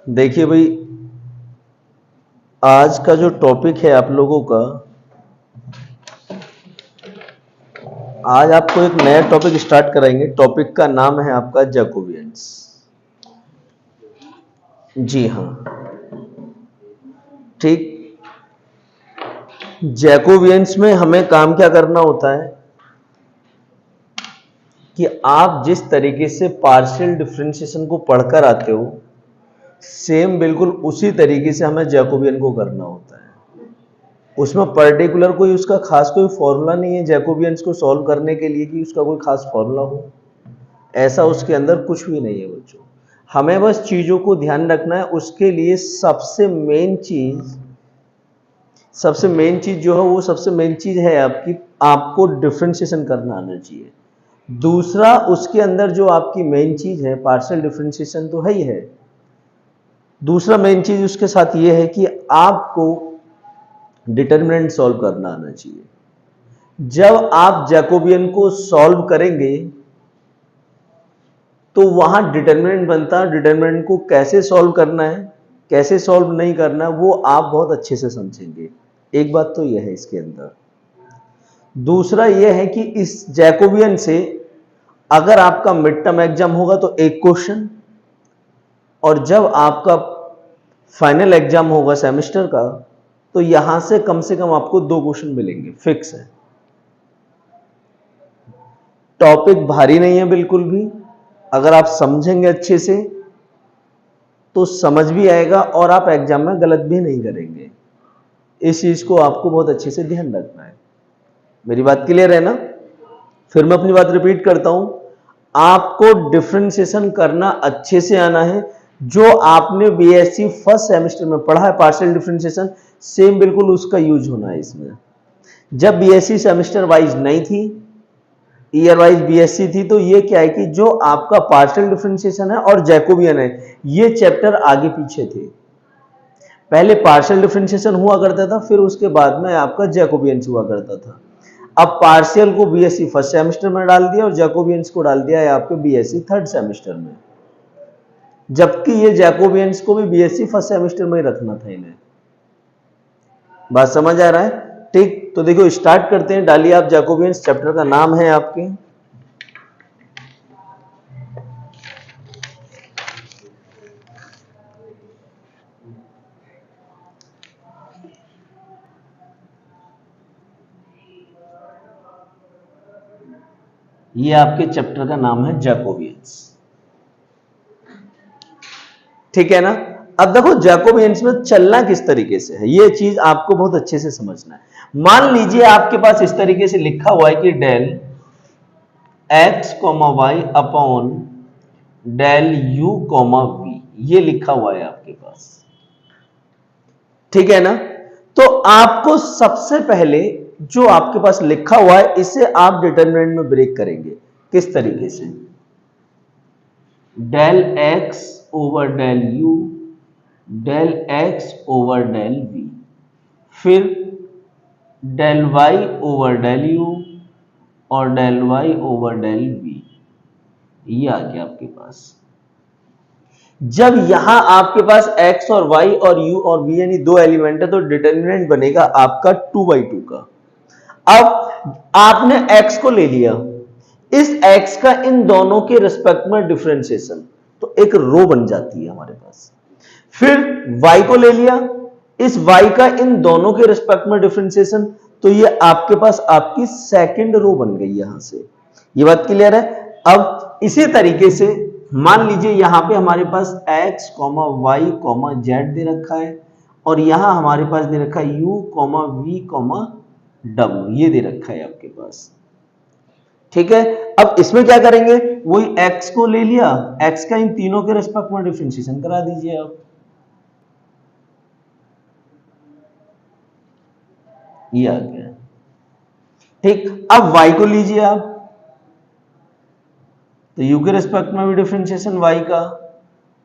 देखिए भाई, आज का जो टॉपिक है आप लोगों का, आज आपको एक नया टॉपिक स्टार्ट कराएंगे। टॉपिक का नाम है आपका जैकोबियंस। जी हाँ, ठीक। जैकोबियंस में हमें काम क्या करना होता है कि आप जिस तरीके से पार्शियल डिफरेंशिएशन को पढ़कर आते हो, सेम बिल्कुल उसी तरीके से हमें जैकोबियन को करना होता है। उसमें पर्टिकुलर कोई उसका खास कोई फॉर्मूला नहीं है जैकोबियंस को सॉल्व करने के लिए कि उसका कोई खास फॉर्मूला हो, ऐसा उसके अंदर कुछ भी नहीं है बच्चों। हमें बस चीजों को ध्यान रखना है। उसके लिए सबसे मेन चीज जो है वो सबसे मेन चीज है आपको डिफरेंशिएशन करना आना चाहिए। दूसरा, उसके अंदर जो आपकी मेन चीज है, पार्शियल डिफरेंशिएशन तो है ही है। दूसरा मेन चीज उसके साथ ये है कि आपको डिटर्मिनेंट सॉल्व करना आना चाहिए। जब आप जैकोबियन को सॉल्व करेंगे तो वहां डिटर्मिनेंट बनता है। डिटर्मिनेंट को कैसे सॉल्व करना है, कैसे सॉल्व नहीं करना है, वो आप बहुत अच्छे से समझेंगे। एक बात तो यह है इसके अंदर। दूसरा यह है कि इस जैकोबियन से अगर आपका मिड टर्म एग्जाम होगा तो एक क्वेश्चन, और जब आपका फाइनल एग्जाम होगा सेमेस्टर का तो यहां से कम आपको 2 क्वेश्चन मिलेंगे, फिक्स है। टॉपिक भारी नहीं है बिल्कुल भी। अगर आप समझेंगे अच्छे से तो समझ भी आएगा और आप एग्जाम में गलत भी नहीं करेंगे। इस चीज को आपको बहुत अच्छे से ध्यान रखना है। मेरी बात क्लियर है ना? फिर मैं अपनी बात रिपीट करता हूं। आपको डिफरेंशिएशन करना अच्छे से आना है। जो आपने बीएससी फर्स्ट सेमेस्टर में पढ़ा है पार्शियल डिफरेंशिएशन, सेम बिल्कुल उसका यूज होना है इसमें। जब बीएससी सेमेस्टर वाइज नहीं थी, ईयर वाइज बीएससी थी, तो ये क्या है कि जो आपका पार्शियल डिफरेंशिएशन है और जैकोबियन है, ये चैप्टर आगे पीछे थे। पहले पार्शियल डिफरेंशिएशन हुआ करता था, फिर उसके बाद में आपका जैकोबियंस हुआ करता था। अब पार्शियल को बीएससी फर्स्ट सेमेस्टर में डाल दिया और जैकोबियंस को डाल दिया है आपके बीएससी थर्ड सेमेस्टर में, जबकि ये जैकोबियंस को भी बीएससी फर्स्ट सेमेस्टर में ही रखना था इन्हें। बात समझ आ रहा है? ठीक, तो देखो स्टार्ट करते हैं। डालिए आप जैकोबियंस, चैप्टर का नाम है आपके ये आपके चैप्टर का नाम है जैकोबियंस। ठीक है ना? अब देखो जैकोबियंस में चलना किस तरीके से है, ये चीज आपको बहुत अच्छे से समझना है। मान लीजिए आपके पास इस तरीके से लिखा हुआ है कि del x comma y upon del u comma v, ये लिखा हुआ है आपके पास। ठीक है ना? तो आपको सबसे पहले जो आपके पास लिखा हुआ है इसे आप डिटरमिनेंट में ब्रेक करेंगे। किस तरीके से? Del x over del u, del x over del v, फिर del y over del u और del y over del v. ये आ गया आपके पास। जब यहां आपके पास x और y और u और v यानी 2 एलिमेंट है तो डिटर्मिनेंट बनेगा आपका 2/2 का। अब आपने x को ले लिया, इस x का इन दोनों के रिस्पेक्ट में डिफरेंशिएशन, तो एक रो बन जाती है हमारे पास। फिर y को ले लिया, इस y का इन दोनों के रिस्पेक्ट में डिफरेंशिएशन, तो ये आपके पास आपकी सेकंड रो बन गई यहां से। ये बात क्लियर है? अब इसी तरीके से मान लीजिए यहां पे हमारे पास x, y, z दे रखा है और यहां हमारे पास दे रखा है u, v, w, ये दे रखा है आपके पास। ठीक है? अब इसमें क्या करेंगे? वही x को ले लिया, x का इन तीनों के रिस्पेक्ट में डिफरेंशिएशन करा दीजिए आप। ये आ गया। ठीक, अब y को लीजिए आप, तो u के रेस्पेक्ट में भी डिफरेंशिएशन y का,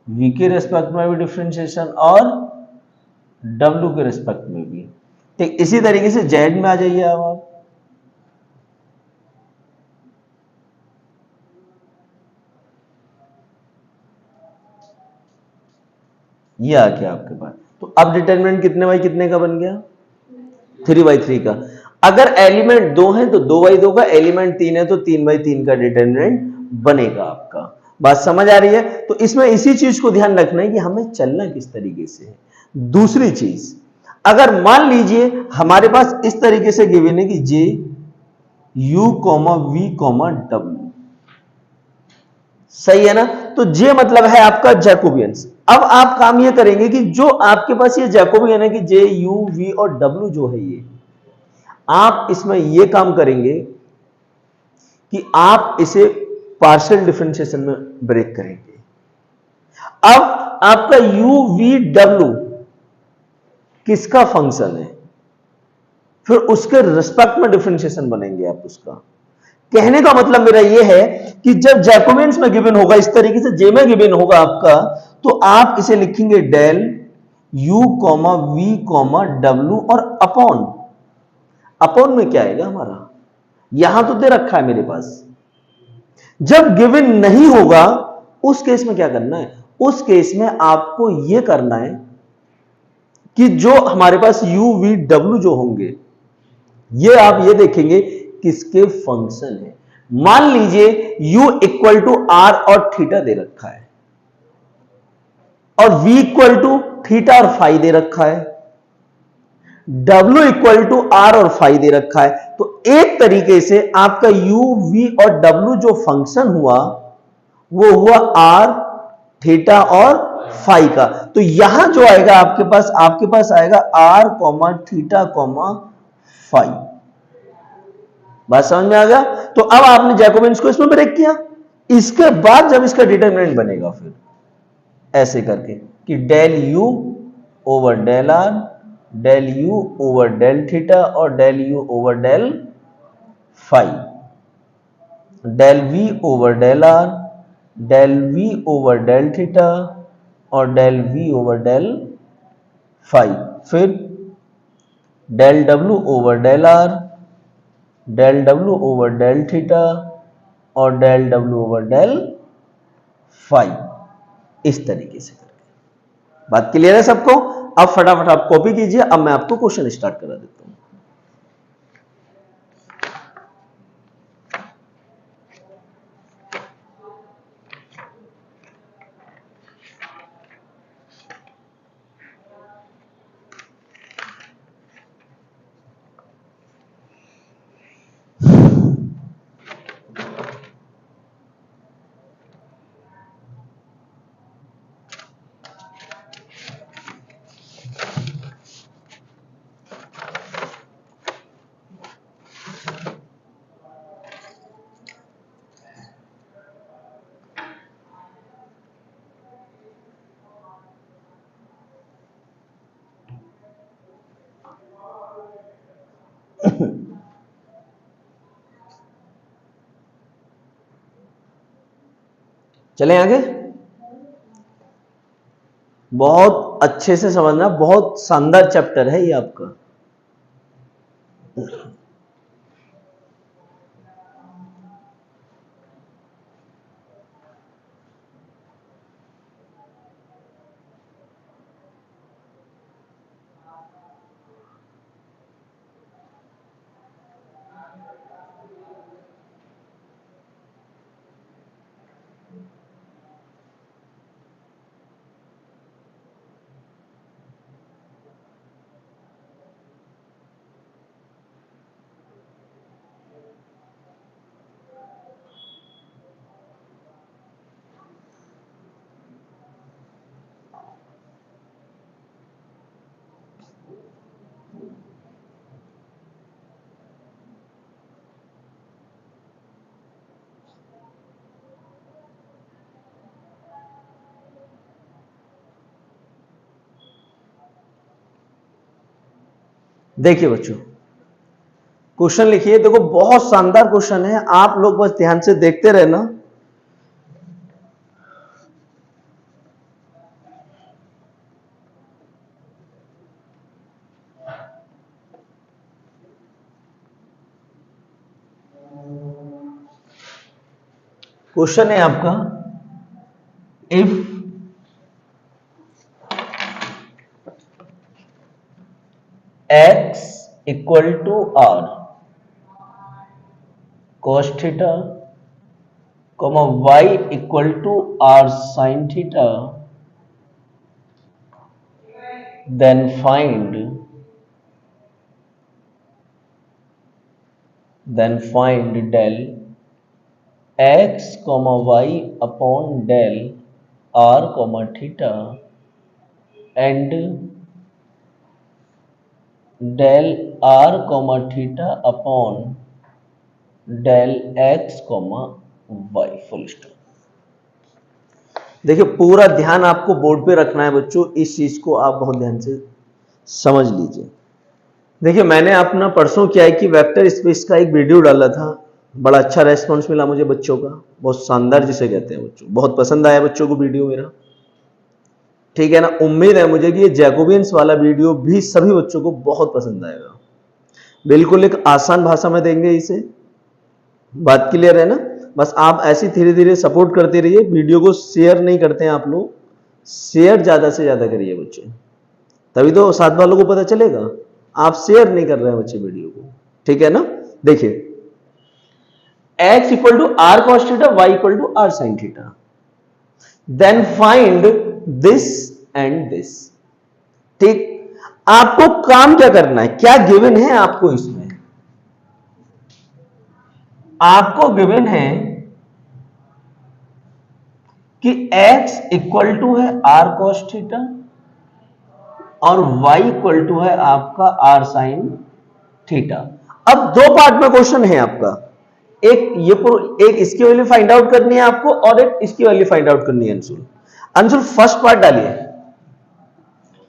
v के रेस्पेक्ट में भी डिफरेंशिएशन और w के रेस्पेक्ट में भी। ठीक, इसी तरीके से z में आ जाइए अब आप। ये आ गया आपके पास। तो अब डिटरमिनेंट कितने बाई कितने का बन गया? 3/3 का। अगर एलिमेंट 2 है तो 2/2 का, एलिमेंट 3 है तो 3/3 का डिटरमिनेंट बनेगा आपका। बात समझ आ रही है? तो इसमें इसी चीज को ध्यान रखना है कि हमें चलना किस तरीके से है। दूसरी चीज, अगर मान लीजिए हमारे पास इस तरीके से गिवन है कि J u comma v comma डब्ल्यू, सही है ना? तो जे मतलब है आपका जैकोबियंस। अब आप काम ये करेंगे कि जो आपके पास ये जैकोबियन है कि जे यू वी और डब्ल्यू जो है, ये आप इसमें ये काम करेंगे कि आप इसे पार्शियल डिफरेंशिएशन में ब्रेक करेंगे। अब आपका यू वी डब्ल्यू किसका फंक्शन है, फिर उसके रिस्पेक्ट में डिफरेंशिएशन बनेंगे आप उसका। कहने का मतलब मेरा यह है कि जब जैकोबियंस में गिवन होगा, इस तरीके से जे में गिवन होगा आपका, तो आप इसे लिखेंगे del u comma v comma डब्ल्यू और अपॉन। अपॉन में क्या आएगा हमारा, यहां तो दे रखा है मेरे पास। जब गिवन नहीं होगा उस केस में क्या करना है, उस केस में आपको यह करना है कि जो हमारे पास यू वी डब्ल्यू जो होंगे, ये आप ये देखेंगे किसके फंक्शन है। मान लीजिए u इक्वल टू आर और थीटा दे रखा है, और v इक्वल टू थीटा और फाई दे रखा है, w इक्वल टू आर और फाई दे रखा है। तो एक तरीके से आपका u v और w जो फंक्शन हुआ वो हुआ आर थीटा और फाई का। तो यहां जो आएगा आपके पास आएगा r comma theta comma phi. बात समझ में आ गया? तो अब आपने जैकोबियंस को इसमें ब्रेक किया, इसके बाद जब इसका डिटरमिनेंट बनेगा फिर ऐसे करके कि del you over del r, del you over del theta और del you over del phi, del we over del r, del we over del theta और del we over del phi, फिर del W over del r, del W over del theta और del W over del phi, इस तरीके से करके। बात clear है सबको? अब फटाफट आप कॉपी कीजिए, अब मैं आपको क्वेश्चन स्टार्ट करा देता हूं। चलें आगे। बहुत अच्छे से समझना, बहुत शानदार चैप्टर है ये आपका। देखिए बच्चों, क्वेश्चन लिखिए। देखो बहुत शानदार क्वेश्चन है, आप लोग बस ध्यान से देखते रहना। क्वेश्चन है आपका, if x equal to r cos theta comma y equal to r sin theta, then find del x comma y upon del r comma theta and del r comma theta upon del x comma y full stop. देखिए पूरा ध्यान आपको board पे रखना है बच्चों, इस चीज को आप बहुत ध्यान से समझ लीजिए। देखिए मैंने अपना परसों क्या है कि वेक्टर स्पेस का एक वीडियो डाला था, बड़ा अच्छा रेस्पॉन्स मिला मुझे बच्चों का, बहुत शानदार जिसे कहते हैं बच्चों, बहुत पसंद आया बच्चों को वीडियो मेरा, ठीक है ना। उम्मीद है मुझे कि ये जैकोबियंस वाला वीडियो भी सभी बच्चों को बहुत पसंद आएगा। बिल्कुल एक आसान भाषा में देंगे इसे, बात क्लियर है ना। बस आप ऐसी धीरे धीरे सपोर्ट करते रहिए, वीडियो को शेयर नहीं करते हैं आप लोग, शेयर ज्यादा से ज्यादा करिए बच्चे, तभी तो साथ वालों को पता चलेगा। आप शेयर नहीं कर रहे हैं बच्चे वीडियो को, ठीक है ना। देखिए x equal to r cos theta, y equal to r sine theta, then find this and this. ठीक, आपको काम क्या करना है, क्या गिवन है आपको, इसमें आपको गिवन है कि x इक्वल टू है आर कॉस थीटा और y इक्वल टू है आपका आर साइन थीटा। अब दो पार्ट में क्वेश्चन है आपका, एक इसकी वैल्यू फाइंड आउट करनी है आपको और एक इसकी वैल्यू फाइंड आउट करनी है। अंशुल फर्स्ट पार्ट डालिए।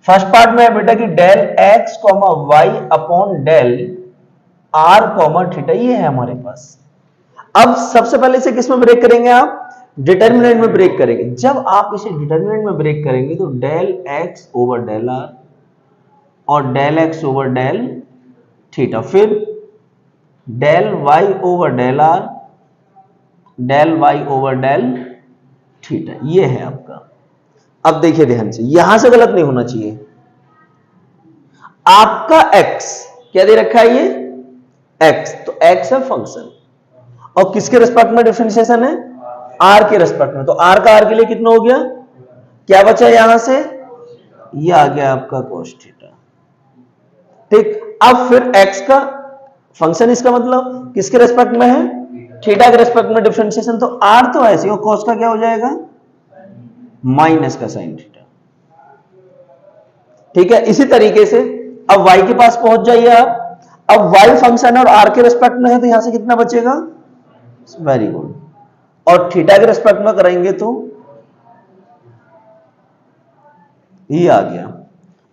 फर्स्ट पार्ट में है बेटा कि del x comma y upon del r comma theta, ये है हमारे पास। अब सबसे पहले इसे किस में ब्रेक करेंगे आप, डिटर्मिनेंट में ब्रेक करेंगे। जब आप इसे डिटर्मिनेंट में ब्रेक करेंगे तो del x over del r और del x over del theta, फिर del y over del r, del y over del theta, ये है आपका। अब देखिए ध्यान से, यहां से गलत नहीं होना चाहिए। आपका x क्या दे रखा है, ये x, तो x है फंक्शन और किसके रिस्पेक्ट में डिफरेंशिएशन है, r के रिस्पेक्ट में। तो r का r के लिए कितना हो गया, क्या बचा यहां से, ये आ गया आपका cos थीटा। ठीक, अब फिर x का फंक्शन, इसका मतलब किसके रेस्पेक्ट में है, थीटा के रेस्पेक्ट में डिफरेंशिएशन, तो r तो ऐसे, और cos का क्या हो जाएगा, माइनस का साइन थीटा। ठीक है, इसी तरीके से अब y के पास पहुंच जाइए आप। अब y फंक्शन है और r के रेस्पेक्ट में है, तो यहां से कितना बचेगा, वेरी गुड। और थीटा के रेस्पेक्ट में करेंगे तो ये आ गया।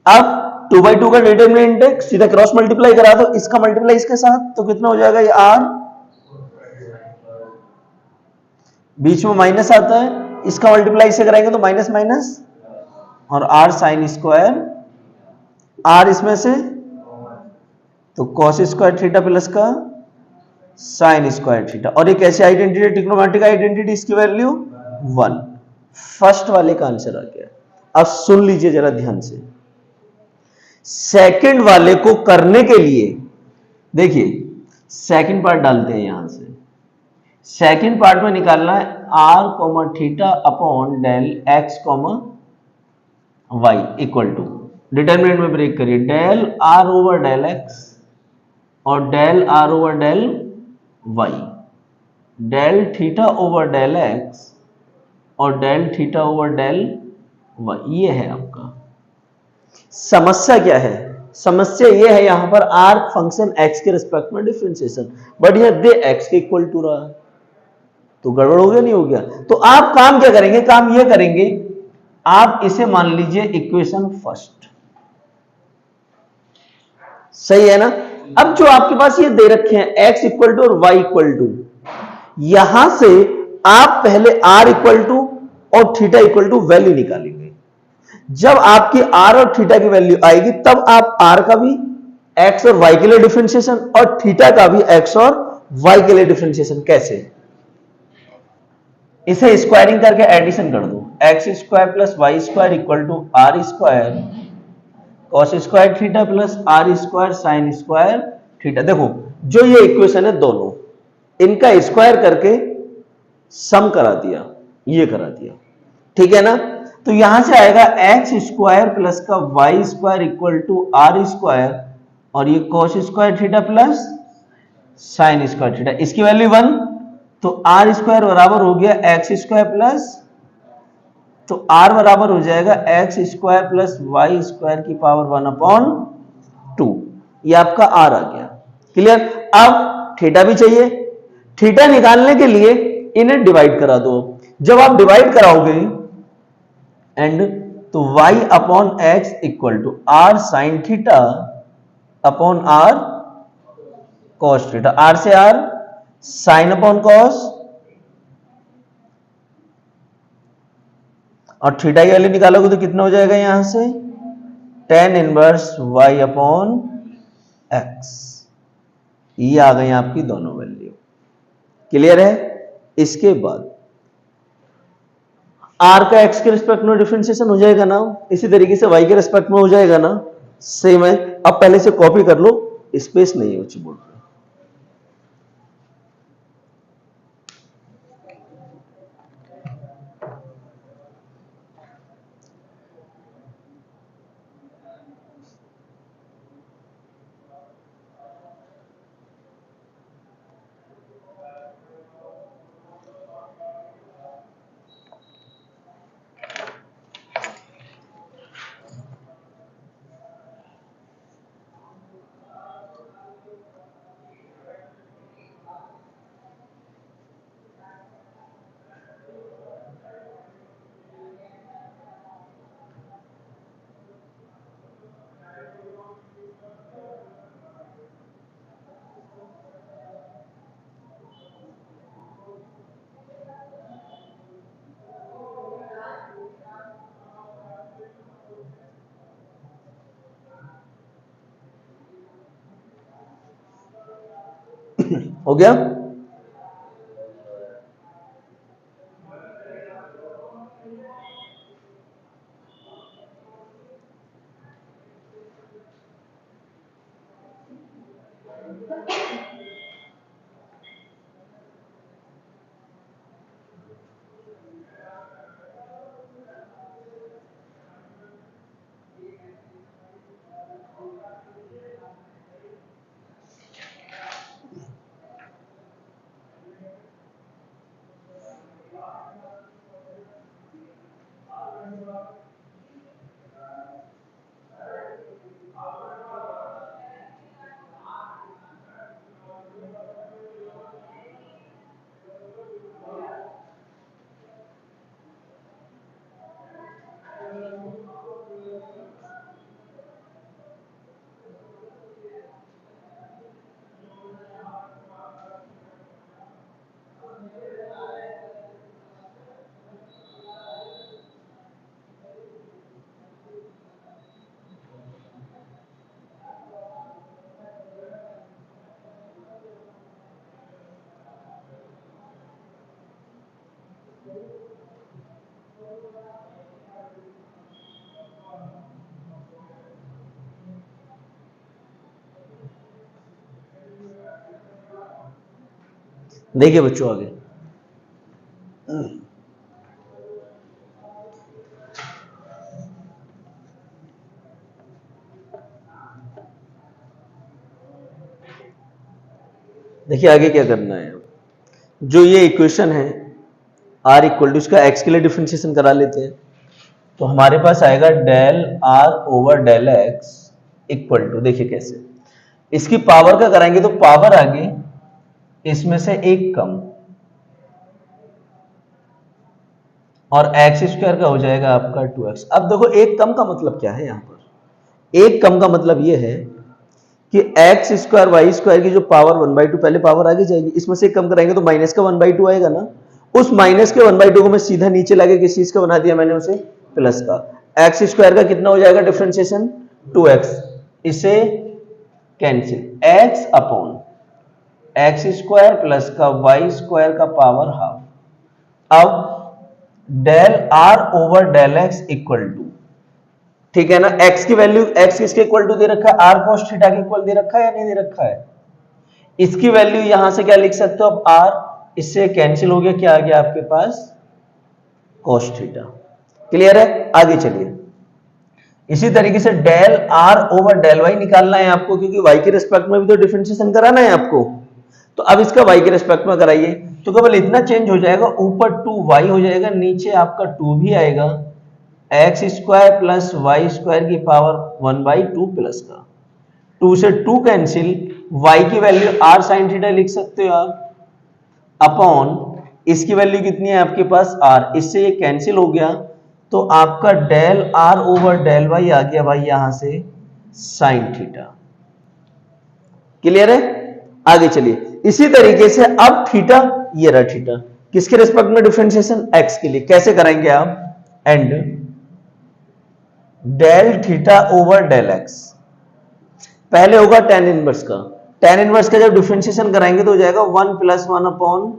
अब 2/2 का डिटरमिनेंट है, सीधा क्रॉस मल्टीप्लाई करा दो, इसका मल्टीप्लाई इसके साथ, तो कितना हो जाएगा, ये r, बीच में माइनस आता है, इसका मल्टीप्लाई से कराएंगे तो माइनस माइनस, और r साइन स्क्वायर, r इसमें से तो कॉस स्क्वायर थीटा प्लस का साइन स्क्वायर थीटा। और एक ऐसी आइडेंटिटी, ट्रिग्नोमेट्रिक आइडेंटिटी, इसकी वैल्यू 1। फर्स्ट वाले का आंसर आ गया। अब सुन लीजिए जरा ध्यान से, सेकंड वाले को करने के लिए देखिए सेकंड पार्ट डालते हैं यहां से। सेकंड पार्ट में निकालना है r comma theta upon del x comma y equal to, determinant में ब्रेक करिए, del r over del x और del r over del y, del theta over del x और del theta over del y, ये है आपका। समस्या क्या है, समस्या ये है यहां पर r फंक्शन x के रिस्पेक्ट में डिफरेंशिएशन, बट यह दे x के इक्वल टू रहा है, तो गड़बड़ हो गया, नहीं हो गया। तो आप काम क्या करेंगे, काम ये करेंगे, आप इसे मान लीजिए इक्वेशन फर्स्ट, सही है ना। अब जो आपके पास ये दे रखे हैं x इक्वल टू और y इक्वल टू, यहां से आप पहले r इक्वल टू और थीटा इक्वल टू वैल्यू निकालेंगे। जब आपकी r और थीटा की वैल्यू आएगी तब आप r का भी x और y के लिए डिफरेंशिएशन और थीटा का भी x और y के लिए डिफरेंशिएशन। कैसे, इसे स्क्वायरिंग करके एडिशन कर दो, x square plus y square equal to r square cos square theta plus r square sine square theta. देखो जो ये इक्वेशन है दोनों, इनका स्क्वायर करके सम करा दिया, ये करा दिया, ठीक है ना। तो यहां से आएगा एक्स स्क्वायर प्लस का y square equal to r square, और ये cos square theta plus sine square theta, इसकी वैल्यू 1, तो आर स्क्वायर बराबर हो गया एक्स स्क्वायर प्लस, तो आर बराबर हो जाएगा x square plus y square की पावर 1/2। ये आपका आर आ गया। क्लियर। अब थीटा भी चाहिए, थीटा निकालने के लिए इन्हें डिवाइड करा दो। जब आप डिवाइड कराओगे एंड, तो y upon x equal to r sine theta upon r cos theta, r से आर, साइन अपॉन कॉस, और थीटा की वैल्यू निकालोगे तो कितना हो जाएगा यहां से, tan inverse y upon x. ये आ गई आपकी दोनों वैल्यू। क्लियर है। इसके बाद r का x के रिस्पेक्ट में डिफरेंशिएशन हो जाएगा ना, इसी तरीके से y के रिस्पेक्ट में हो जाएगा ना, सेम है। अब पहले से कॉपी कर लो, स्पेस नहीं है उच्च बोर्ड पे। हो गया। देखिए बच्चों आगे, देखिए आगे क्या करना है। जो ये इक्वेशन है r इक्वल टू, इसका x के लिए डिफरेंशिएशन करा लेते हैं। तो हमारे पास आएगा del r over del x equal to, देखिए कैसे, इसकी पावर का कराएंगे तो पावर आगे इसमें से एक कम, और एक्स स्क्वायर का हो जाएगा आपका 2x। अब देखो एक कम का मतलब क्या है, यहां पर एक कम का मतलब यह है कि एक्स स्क्वायर वाई स्क्वायर की जो पावर 1/2, पहले पावर आगे जाएगी, इसमें से कम कराएंगे तो माइनस का 1/2 आएगा ना। उस माइनस के 1/2 को मैं सीधा नीचे लाके किस चीज का बना दिया मैंने, उसे प्लस का। एक्स स्क्वायर का कितना हो जाएगा डिफरेंशिएशन, 2x, इसे cancel, x upon x square plus का वाई स्क्वायर का पावर हाफ। अब del r over del x equal to, ठीक है ना। x की वैल्यू, x किसके इक्वल टू दे रखा है, r cos थीटा के इक्वल दे रखा है या नहीं दे रखा है। इसकी वैल्यू यहां से क्या लिख सकते हो आप, r, इससे कैंसिल हो गया, क्या आ गया आपके पास, cos थीटा। क्लियर है, आगे चलिए। इसी तरीके से del r over del y निकालना है आपको, क्योंकि y के रिस्पेक्ट में भी तो डिफरेंशिएशन कराना है आपको। तो अब इसका y के रिस्पेक्ट में कराइए, तो केवल इतना चेंज हो जाएगा, ऊपर 2y हो जाएगा, नीचे आपका 2 भी आएगा, x square plus y square की पावर 1/2 प्लस का 2 से 2 कैंसिल, y की वैल्यू r साइन थीटा लिख सकते हो आप, अपॉन इसकी वैल्यू कितनी है आपके पास r, इससे ये कैंसिल हो गया, तो आपका del r over del y आ गया भाई यहां से साइन थीटा। क्लियर है, आगे चलिए। इसी तरीके से अब थीटा, ये रहा थीटा, किसके रिस्पेक्ट में डिफरेंशिएशन, x के लिए, कैसे कराएंगे आप, and del theta over del x, पहले होगा tan इनवर्स का, tan इनवर्स का जब डिफरेंशिएशन कराएंगे तो हो जाएगा 1 + 1 अपॉन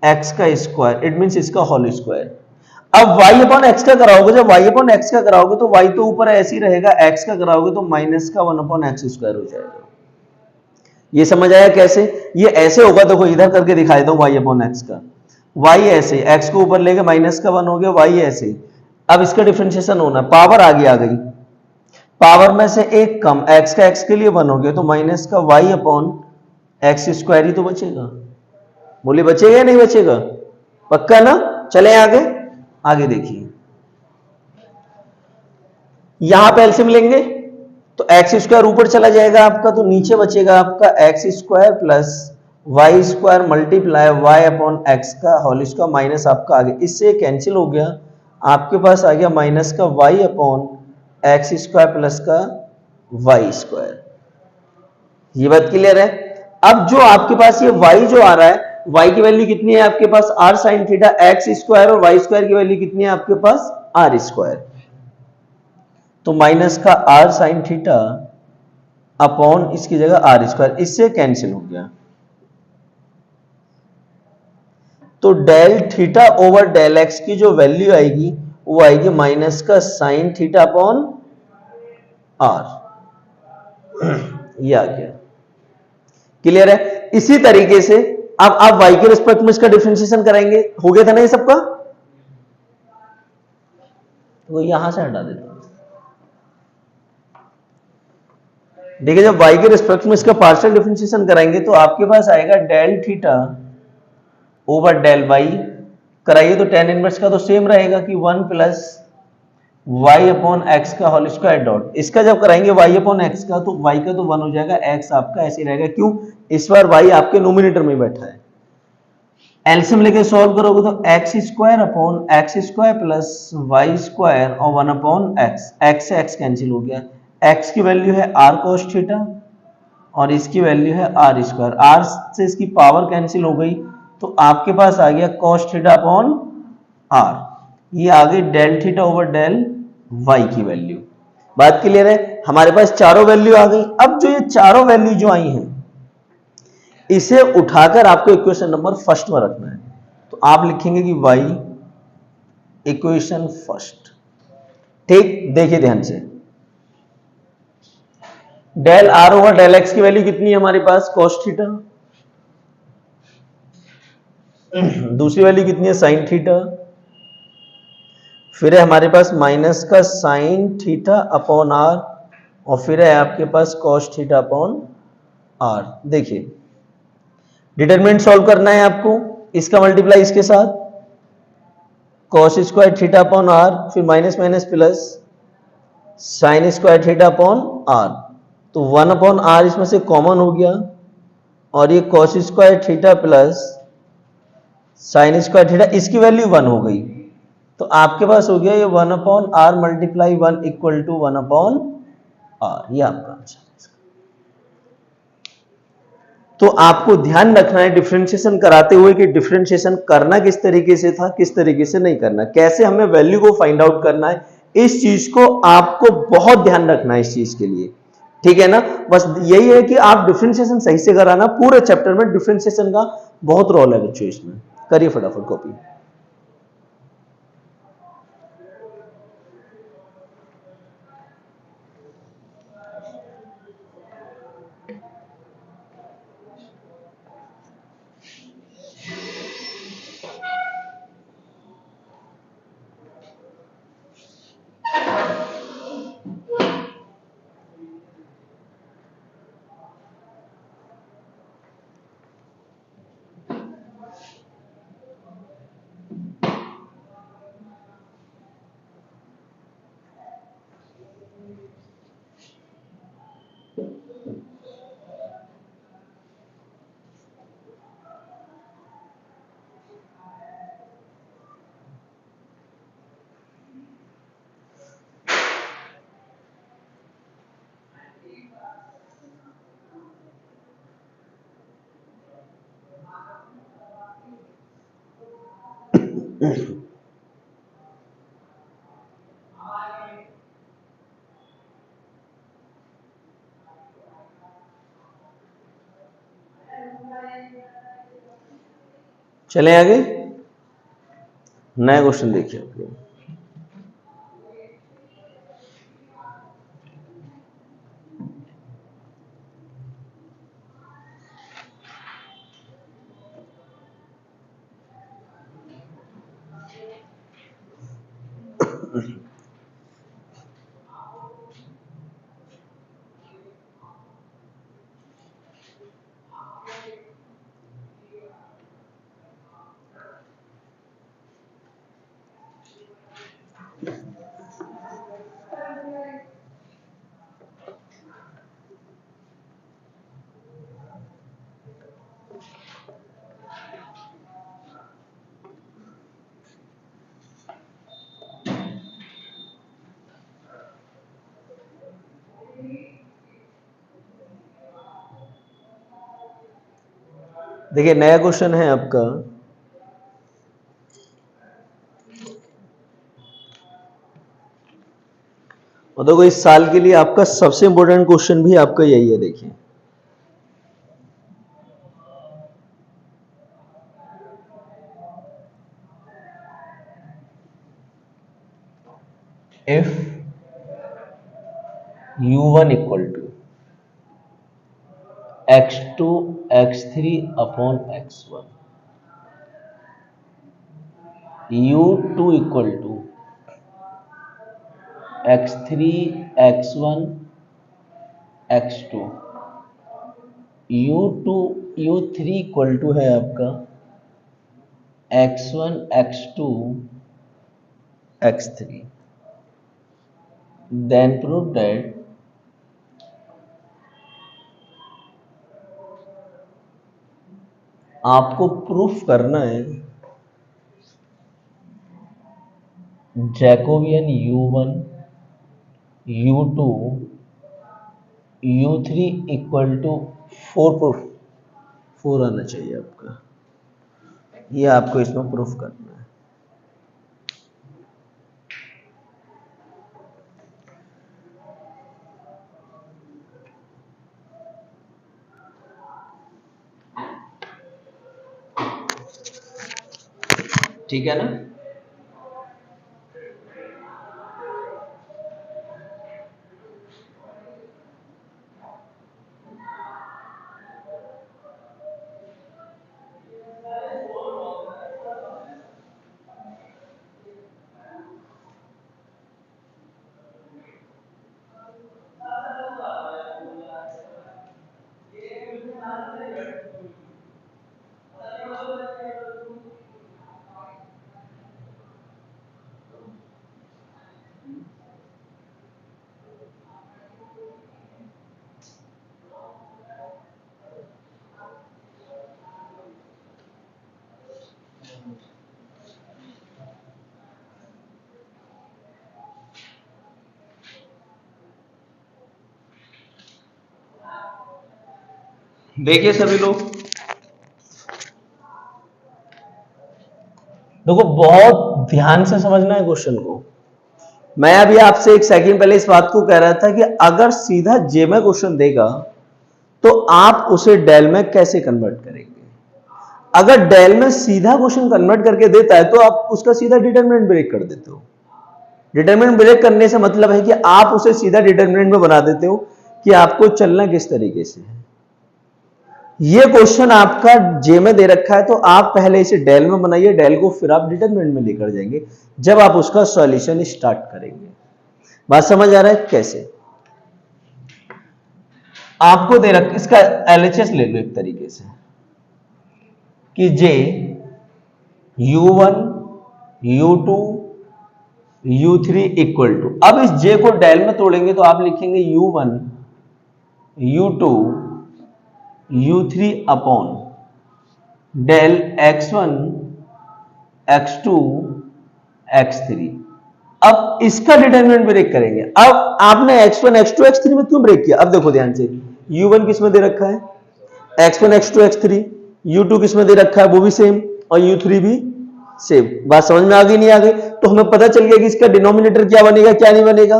x का स्क्वायर, इट मींस इसका होल स्क्वायर। अब y अपॉन x का कराओगे, जब y अपॉन x का कराओगे तो y तो ऊपर ऐसे ही रहेगा, x का कराओगे तो माइनस का 1 अपॉन x स्क्वायर हो जाएगा। ये समझ आया कैसे, ये ऐसे होगा, देखो इधर करके दिखाई दो, y अपॉन x का, y ऐसे, x को ऊपर लेके माइनस का 1 हो गया, y ऐसे, अब इसका डिफरेंशिएशन होना, पावर आगे आ गई, पावर में से एक कम, x का x के लिए 1 हो गया, तो माइनस का y अपॉन x स्क्वायर ही तो बचेगा। बोलिए बचेगा या नहीं बचेगा, पक्का ना। चले आगे, आगे देखिए, यहां पे एलसीएम लेंगे तो एक्स स्क्वायर ऊपर चला जाएगा आपका, तो नीचे बचेगा आपका x square plus y square multiply y upon x का होल स्क्वायर माइनस आपका आगे, इससे कैंसिल हो गया, आपके पास आ गया माइनस का y upon x square plus का वाई स्क्वायर। ये बात क्लियर है। अब जो आपके पास ये y जो आ रहा है, y की वैल्यू कितनी है आपके पास, r sine theta x square, और y स्क्वायर की वैल्यू कितनी है आपके पास, r स्क्वायर, तो माइनस का r साइन थीटा अपॉन इसकी जगह r स्क्वायर, इससे कैंसिल हो गया, तो del theta over del x की जो वैल्यू आएगी वो आएगी माइनस का साइन थीटा अपॉन r, ये आ गया। क्लियर है। इसी तरीके से अब आप y के रिस्पेक्ट में इसका डिफरेंशिएशन करेंगे, हो गया था ना ये सबका, तो यहां से हटा देता हूं। देखिए जब y के रिस्पेक्ट में इसका पार्शियल डिफरेंशिएशन कराएंगे तो आपके पास आएगा del theta over del y, कराइए तो tan इनवर्स का तो सेम रहेगा कि 1 प्लस y अपॉन एक्स का होल स्क्वायर डॉट, इसका जब कराएंगे y अपॉन एक्स का तो y का तो 1 हो जाएगा, x आपका ऐसे रहेगा, क्यों, इस बार y आपके नोमिनेटर में बैठा है। एलसीएम लेके सॉल्व करोगे तो x square upon x square plus y square और 1 अपॉन एक्स, एक्स से एक्स कैंसिल हो गया, एक्स की वैल्यू है r cos थीटा और इसकी वैल्यू है r स्क्वायर, r से इसकी पावर कैंसिल हो गई, तो आपके पास आ गया cos थीटा अपॉन r, ये आ गई del theta over del y की वैल्यू। बात क्लियर है, हमारे पास चारों वैल्यू आ गई। अब जो ये चारों वैल्यू जो आई हैं इसे उठाकर आपको इक्वेशन नंबर फर्स्ट में रखना है, तो आप लिखेंगे कि y इक्वेशन फर्स्ट। ठीक, देखिए ध्यान से, del r over del x की वैल्यू कितनी है हमारे पास, cos थीटा, दूसरी वैल्यू कितनी है साइन थीटा, फिर है हमारे पास माइनस का साइन थीटा अपॉन r, और फिर है आपके पास cos थीटा अपॉन r। देखिए डिटरमिनेंट सॉल्व करना है आपको, इसका मल्टीप्लाई इसके साथ cos square theta upon r, फिर minus minus plus sine square theta upon r, तो 1 अपॉन r इसमें से कॉमन हो गया, और ये cos square theta plus sine square theta, इसकी वैल्यू 1 हो गई, तो आपके पास हो गया ये 1 अपॉन r मल्टीप्लाई 1 इक्वल टू 1 अपॉन r, ये आपका आंसर। तो आपको ध्यान रखना है डिफरेंशिएशन कराते हुए कि डिफरेंशिएशन करना किस तरीके से था, किस तरीके से नहीं करना, कैसे हमें वैल्यू को फाइंड आउट करना है, इस चीज को आपको बहुत ध्यान रखना है इस चीज के लिए। ठीक है ना, बस यही है कि आप डिफरेंशिएशन सही से कराना, पूरे चैप्टर में डिफरेंशिएशन का बहुत रोल है बच्चों, इसमें करिए फटाफट कॉपी। चले आगे, नया क्वेश्चन देखिए आप लोग। देखिए नया क्वेश्चन है आपका, और देखो इस साल के लिए आपका सबसे इंपॉर्टेंट क्वेश्चन भी आपका यही है। देखिए if u1 equal to x2 x3 upon x1, u2 equal to x3 x1 x2, u3 equal to है आपका x1 x2 x3, then prove that आपको प्रूफ करना है Jacobian u1 u2 u3 equal to 4 आना चाहिए आपका, ये आपको इसमें प्रूफ करना है। ठीक है ना? देखिए सभी लोग, देखो बहुत ध्यान से समझना है क्वेश्चन को। मैं अभी आपसे एक सेकंड पहले इस बात को कह रहा था कि अगर सीधा जे में क्वेश्चन देगा तो आप उसे डेल में कैसे कन्वर्ट करेंगे। अगर डेल में सीधा क्वेश्चन कन्वर्ट करके देता है तो आप उसका सीधा डिटरमिनेंट ब्रेक कर देते हो। डिटरमिनेंट ब्रेक करने से मतलब है कि आप उसे सीधा डिटरमिनेंट में बना देते हो कि आपको चलना किस तरीके से है। ये क्वेश्चन आपका जे में दे रखा है तो आप पहले इसे डेल में बनाइए, डेल को फिर आप डिटरमिनेंट में लेकर जाएंगे जब आप उसका सॉल्यूशन स्टार्ट करेंगे। बात समझ आ रहा है कैसे? आपको दे रखा, इसका एलएचएस ले लो एक तरीके से कि जे u1 u2 u3 equal to, अब इस जे को डेल में तोड़ेंगे तो आप लिखेंगे u1 u2 u3 upon del x1 x2 x3। अब इसका डिटरमिनेंट ब्रेक करेंगे। अब आपने x1 x2 x3 में क्यों ब्रेक किया? अब देखो ध्यान से, u1 किस में दे रखा है, x1 x2 x3, u2 किस में दे रखा है वो भी सेम, और u3 भी सेम। बात समझ में आ गई नहीं आ गई? तो हमें पता चल गया कि इसका डिनोमिनेटर क्या बनेगा क्या नहीं बनेगा।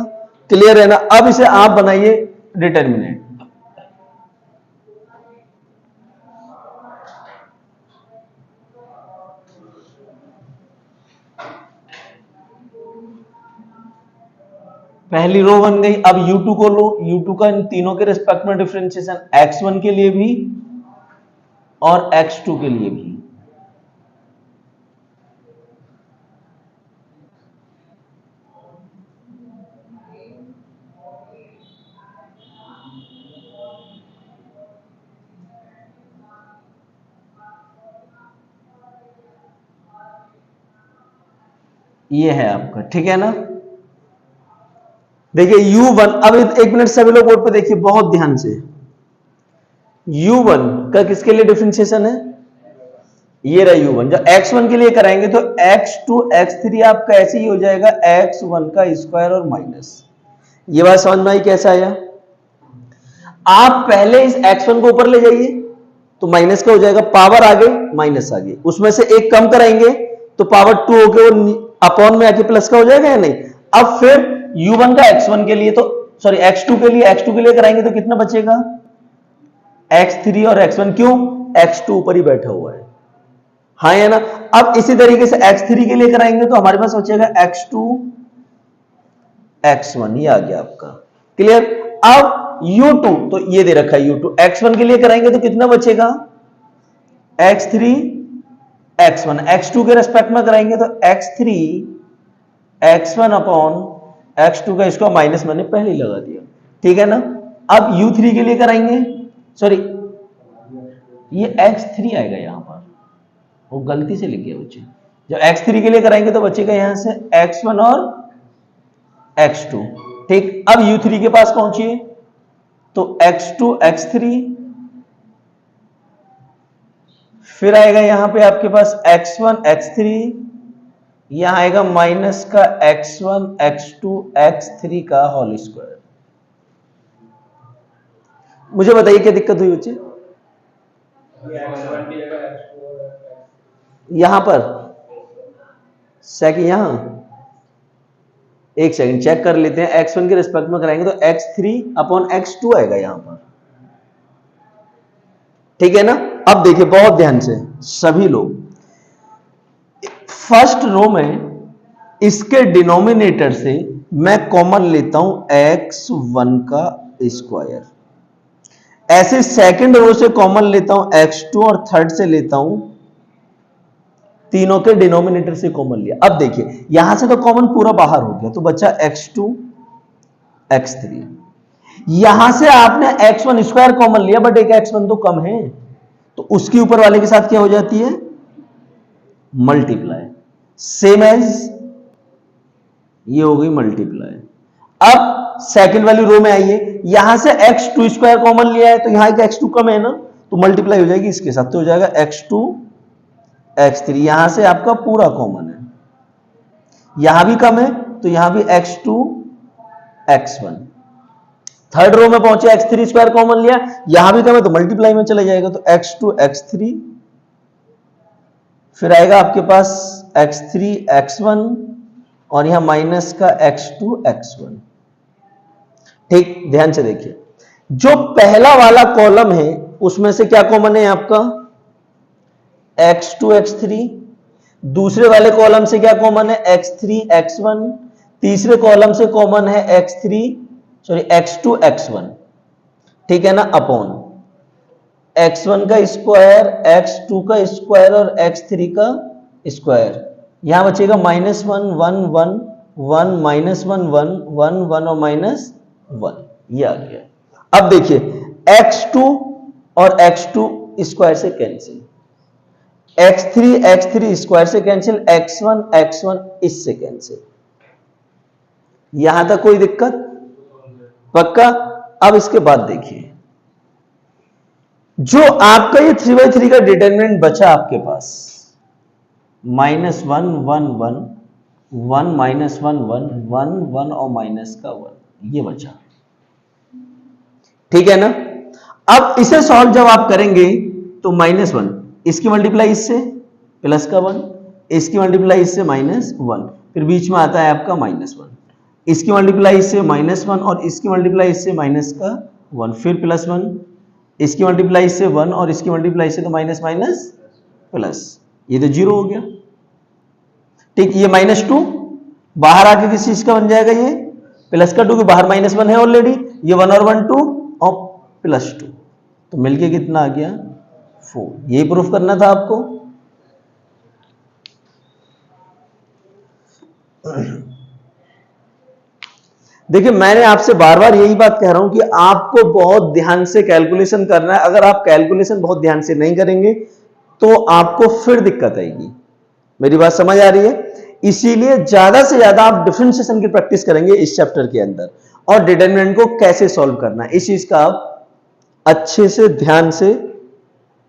क्लियर है ना? अब इसे आप बनाइए डिटर्मिनेंट। पहली रो बन गई। अब u2 को लो, u2 का इन तीनों के रिस्पेक्ट में डिफरेंशिएशन x1 के लिए भी और x2 के लिए भी। ये है आपका, ठीक है ना? देखिए u1, अब एक मिनट सभी लोग बोर्ड पे देखिए बहुत ध्यान से। u1 का किसके लिए डिफरेंशिएशन है? ये रहा u1। जब x1 के लिए कराएंगे तो x2 x3 आपका ऐसे ही हो जाएगा x1 का स्क्वायर और माइनस। ये बात समझ में आई कैसा आया? आप पहले इस x1 को ऊपर ले जाइए तो माइनस का हो जाएगा, पावर आ गई माइनस आ गई, उसमें से एक कम कराएंगे तो पावर 2 होके वो अपॉन में आके प्लस का हो जाएगा या नहीं? अब फिर u1 का x1 के लिए तो सॉरी x2 के लिए कराएंगे तो कितना बचेगा? x3 और x1। क्यों? x2 ऊपर ही बैठा हुआ है, हाँ है ना? अब इसी तरीके से x3 के लिए कराएंगे तो हमारे पास बचेगा x2 x1, ये आ गया आपका। क्लियर? अब u2 तो ये दे रखा है u2, x1 के लिए कराएंगे तो कितना बचेगा? x3 x1। x2 के रेस्पेक्ट में कराएंगे तो x3 x1 अपॉन x2 का इसको माइनस मैंने पहले ही लगा दिया, ठीक है ना? अब u3 के लिए कराएंगे, सॉरी ये x3 आएगा यहां पर, वो गलती से लिख गया बच्चे। जब x3 के लिए कराएंगे तो बचेगा यहां से x1 और x2, ठीक। अब u3 के पास पहुंचिए तो x2 x3, फिर आएगा यहां पे आपके पास x1 x3, यहां आएगा माइनस का x1 x2 x3 का होल स्क्वायर। मुझे बताइए क्या दिक्कत हुई बच्चे? यहां पर सेकंड, यहां एक सेकंड चेक कर लेते हैं। x1 के रिस्पेक्ट में कराएंगे तो x3 अपॉन x2 आएगा यहां पर, ठीक है ना? अब देखिए बहुत ध्यान से सभी लोग, फर्स्ट रो में इसके डिनोमिनेटर से मैं कॉमन लेता हूं x1 का स्क्वायर, ऐसे सेकंड रो से कॉमन लेता हूं x2 और थर्ड से लेता हूं, तीनों के डिनोमिनेटर से कॉमन लिया। अब देखिए यहां से तो कॉमन पूरा बाहर हो गया तो बचा x2 x3, यहां से आपने x1 स्क्वायर कॉमन लिया बट एक x1 तो कम है तो उसके ऊपर वाले के साथ क्या हो जाती है? मल्टीप्लाई, सेम एज ये हो गई मल्टीप्लाई। अब सेकंड वाली रो में आइए, यहां से x2 स्क्वायर कॉमन लिया है तो यहां एक x2 कम है ना, तो मल्टीप्लाई हो जाएगी इसके साथ, तो हो जाएगा x2 x3। यहां से आपका पूरा कॉमन है, यहां भी कम है तो यहां भी x2 x1। थर्ड रो में पहुंचे x3 स्क्वायर कॉमन लिया, यहां भी कम है तो मल्टीप्लाई में चला जाएगा तो x2 x3, फिर आएगा आपके पास x3 x1 और यहां माइनस का x2 x1, ठीक। ध्यान से देखिए जो पहला वाला कॉलम है उसमें से क्या कॉमन है आपका? x2 x3। दूसरे वाले कॉलम से क्या कॉमन है? x3 x1। तीसरे कॉलम से कॉमन है x2 x1, ठीक है ना? अपॉन x1 का स्क्वायर x2 का स्क्वायर और x3 का स्क्वायर। यहां बचेगा -1 1 1 1 -1 1 1 1 और -1, ये आ गया। अब देखिए x2 और x2 स्क्वायर से कैंसिल, x3 स्क्वायर से कैंसिल, x1 इससे कैंसिल। यहां तक कोई दिक्कत? पक्का? अब इसके बाद देखिए जो आपका ये 3/3 का डिटरमिनेंट बचा आपके पास, -1 1 1 1 -1 1 1 1 और माइनस का 1, ये बचा, ठीक है ना? अब इसे सॉल्व जब आप करेंगे तो -1 इसकी मल्टीप्लाई इससे प्लस का 1, इसकी मल्टीप्लाई इससे -1, फिर बीच में आता है आपका -1, इसकी मल्टीप्लाई इससे -1 और इसकी मल्टीप्लाई इससे -1, फिर +1, इसकी मल्टीप्लाई इससे 1 और इसकी मल्टीप्लाई से तो माइनस माइनस प्लस, ये तो 0 हो गया। ठीक, ये -2 बाहर आके किस चीज का बन जाएगा, ये प्लस का 2 के बाहर -1 है ऑलरेडी, ये 1 और 1 2 और +2, तो मिलके कितना आ गया 4। यही प्रूफ करना था आपको। देखिए मैंने आपसे बार बार यही बात कह रहा हूं कि आपको बहुत ध्यान से कैलकुलेशन करना है। अगर आप कैलकुलेशन बहुत ध्यान से नहीं करेंगे तो आपको फिर दिक्कत आएगी। मेरी बात समझ आ रही है? इसीलिए ज्यादा से ज्यादा आप डिफरेंशिएशन की प्रैक्टिस करेंगे इस चैप्टर के अंदर, और डिटरमिनेंट को कैसे सॉल्व करना है इस चीज का आप अच्छे से ध्यान से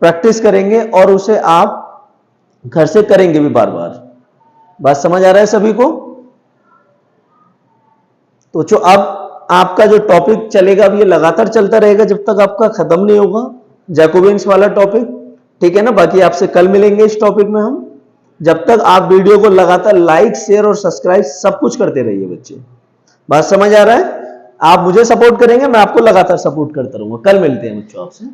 प्रैक्टिस करेंगे और उसे आप घर से करेंगे भी बार बार। बात समझ आ रहा है सभी को? तो जो अब आपका जो टॉपिक चलेगा अब ये लगातार चलता रहेगा जब तक आपका खत्म नहीं होगा, जैकोबियंस वाला टॉपिक, ठीक है ना। बाकी आपसे कल मिलेंगे इस टॉपिक में हम। जब तक आप वीडियो को लगातार लाइक शेयर और सब्सक्राइब सब कुछ करते रहिए बच्चे। बात समझ आ रहा है? आप मुझे सपोर्ट करेंगे, मैं आपको लगातार सपोर्ट करता रहूंगा। कल मिलते हैं बच्चों आपसे।